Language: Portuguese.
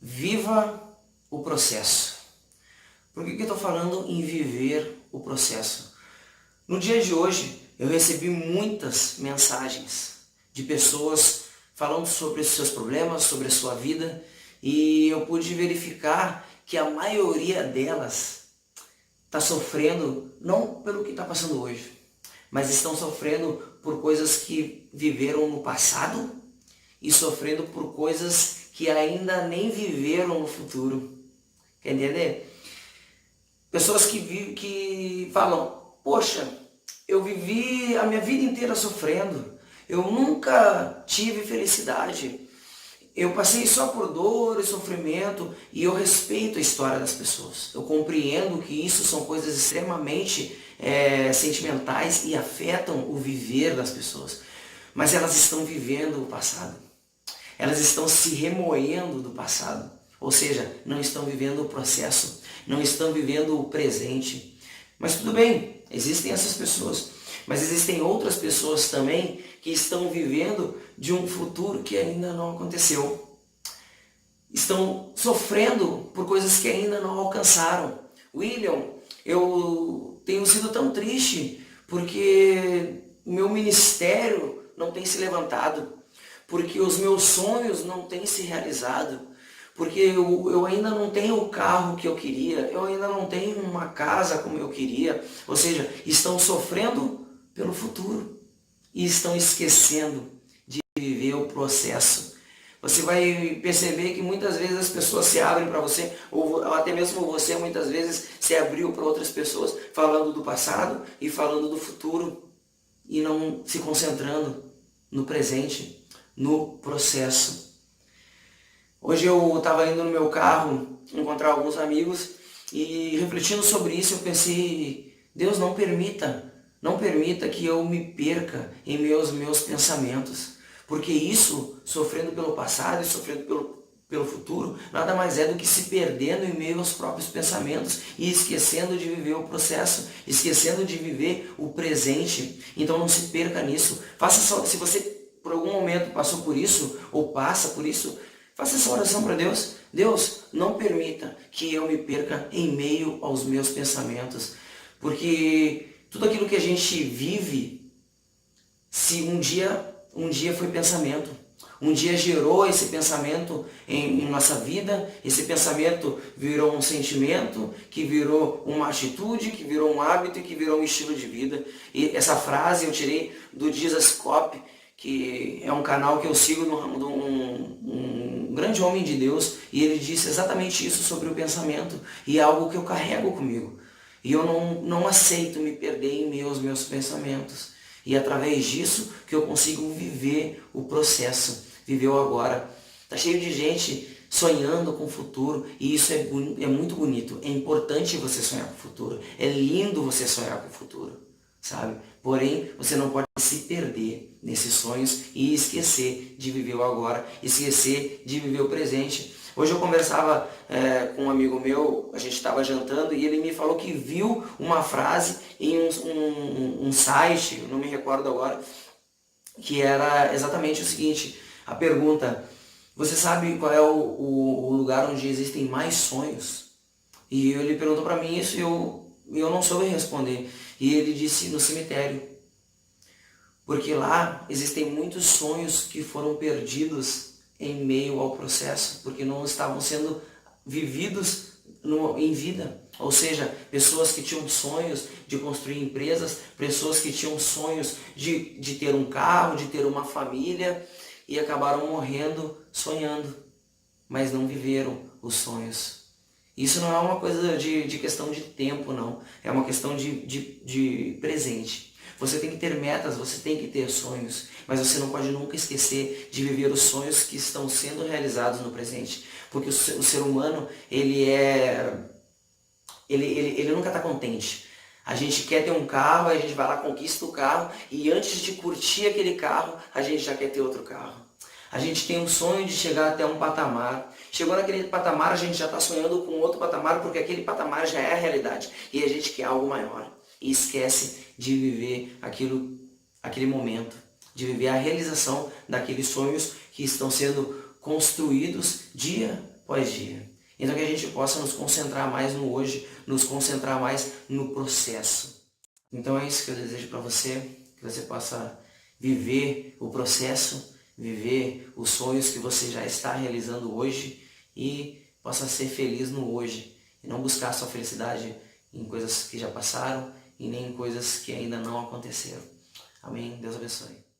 Viva o processo. Por que eu estou falando em viver o processo? No dia de hoje, eu recebi muitas mensagens de pessoas falando sobre os seus problemas, sobre a sua vida, e eu pude verificar que a maioria delas está sofrendo não pelo que está passando hoje, mas estão sofrendo por coisas que viveram no passado e sofrendo por coisas que ainda nem viveram no futuro. Quer entender? Pessoas que falam, poxa, eu vivi a minha vida inteira sofrendo, eu nunca tive felicidade, eu passei só por dor e sofrimento, e eu respeito a história das pessoas. Eu compreendo que isso são coisas extremamente sentimentais e afetam o viver das pessoas. Mas elas estão vivendo o passado. Elas estão se remoendo do passado. Ou seja, não estão vivendo o processo, não estão vivendo o presente. Mas tudo bem, existem essas pessoas. Mas existem outras pessoas também que estão vivendo de um futuro que ainda não aconteceu. Estão sofrendo por coisas que ainda não alcançaram. William, eu tenho sido tão triste porque o meu ministério não tem se levantado, porque os meus sonhos não têm se realizado, porque eu ainda não tenho o carro que eu queria, eu ainda não tenho uma casa como eu queria. Ou seja, estão sofrendo pelo futuro e estão esquecendo de viver o processo. Você vai perceber que muitas vezes as pessoas se abrem para você, ou até mesmo você muitas vezes se abriu para outras pessoas falando do passado e falando do futuro e não se concentrando no presente, no processo. Hoje eu estava indo no meu carro encontrar alguns amigos e refletindo sobre isso eu pensei, Deus não permita que eu me perca em meus pensamentos, porque isso, sofrendo pelo passado e sofrendo pelo futuro, nada mais é do que se perdendo em meio aos próprios pensamentos e esquecendo de viver o processo, esquecendo de viver o presente. Então não se perca nisso. Faça só, se você por algum momento passou por isso ou passa por isso, faça essa oração para Deus. Deus, não permita que eu me perca em meio aos meus pensamentos, porque tudo aquilo que a gente vive, se um dia foi pensamento, um dia gerou esse pensamento em nossa vida, esse pensamento virou um sentimento, que virou uma atitude, que virou um hábito e que virou um estilo de vida. E essa frase eu tirei do Jesus Cop, que é um canal que eu sigo de um grande homem de Deus, e ele disse exatamente isso sobre o pensamento, e é algo que eu carrego comigo. E eu não aceito me perder em meus pensamentos. E é através disso que eu consigo viver o processo, viver o agora. Está cheio de gente sonhando com o futuro, e isso é muito bonito. É importante você sonhar com o futuro. É lindo você sonhar com o futuro, sabe? Porém, você não pode se perder nesses sonhos e esquecer de viver o agora, esquecer de viver o presente. Hoje eu conversava com um amigo meu, a gente estava jantando e ele me falou que viu uma frase em um site, não me recordo agora, que era exatamente o seguinte, a pergunta, você sabe qual é o lugar onde existem mais sonhos? E ele perguntou para mim isso e eu não soube responder. E ele disse no cemitério, porque lá existem muitos sonhos que foram perdidos em meio ao processo, porque não estavam sendo vividos em vida. Ou seja, pessoas que tinham sonhos de construir empresas, pessoas que tinham sonhos de ter um carro, de ter uma família, e acabaram morrendo sonhando, mas não viveram os sonhos. Isso não é uma coisa de questão de tempo, não. É uma questão de presente. Você tem que ter metas, você tem que ter sonhos, mas você não pode nunca esquecer de viver os sonhos que estão sendo realizados no presente. Porque o ser humano, ele nunca está contente. A gente quer ter um carro, a gente vai lá, conquista o carro, e antes de curtir aquele carro, a gente já quer ter outro carro. A gente tem um sonho de chegar até um patamar. Chegou naquele patamar, a gente já está sonhando com outro patamar, porque aquele patamar já é a realidade. E a gente quer algo maior. E esquece de viver aquele momento. De viver a realização daqueles sonhos que estão sendo construídos dia após dia. Então que a gente possa nos concentrar mais no hoje, nos concentrar mais no processo. Então é isso que eu desejo para você, que você possa viver o processo, viver os sonhos que você já está realizando hoje e possa ser feliz no hoje e não buscar sua felicidade em coisas que já passaram e nem em coisas que ainda não aconteceram. Amém? Deus abençoe.